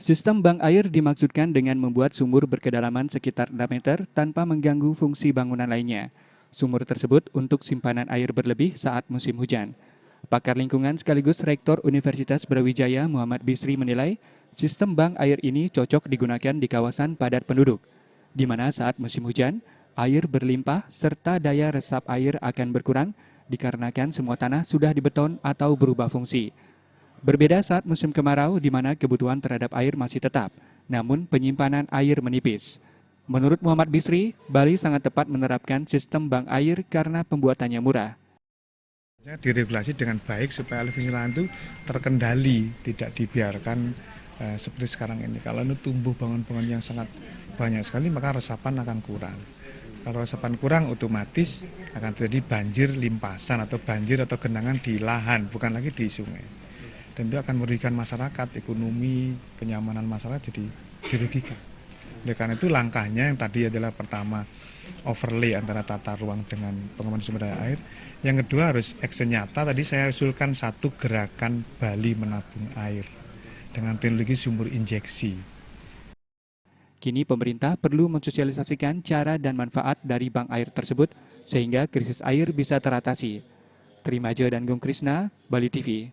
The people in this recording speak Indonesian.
Sistem bank air dimaksudkan dengan membuat sumur berkedalaman sekitar 6 meter tanpa mengganggu fungsi bangunan lainnya. Sumur tersebut untuk simpanan air berlebih saat musim hujan. Pakar lingkungan sekaligus Rektor Universitas Brawijaya Muhammad Bisri menilai, sistem bank air ini cocok digunakan di kawasan padat penduduk, di mana saat musim hujan, air berlimpah serta daya resap air akan berkurang dikarenakan semua tanah sudah dibeton atau berubah fungsi. Berbeda saat musim kemarau di mana kebutuhan terhadap air masih tetap, namun penyimpanan air menipis. Menurut Muhammad Bisri, Bali sangat tepat menerapkan sistem bank air karena pembuatannya murah. Diregulasi dengan baik supaya elevasi lahan itu terkendali, tidak dibiarkan seperti sekarang ini. Kalau ini tumbuh bangun-bangun yang sangat banyak sekali, maka resapan akan kurang. Kalau resapan kurang, otomatis akan terjadi banjir limpasan atau banjir atau genangan di lahan, bukan lagi di sungai. Dan itu akan merugikan masyarakat, ekonomi, kenyamanan masyarakat jadi dirugikan. Oleh karena itu langkahnya yang tadi adalah pertama overlay antara tata ruang dengan pengembangan sumber daya air. Yang kedua harus action nyata, tadi saya usulkan satu gerakan Bali menabung air dengan teknologi sumur injeksi. Kini pemerintah perlu mensosialisasikan cara dan manfaat dari bank air tersebut sehingga krisis air bisa teratasi. Trimaja dan Gung Krisna, Bali TV.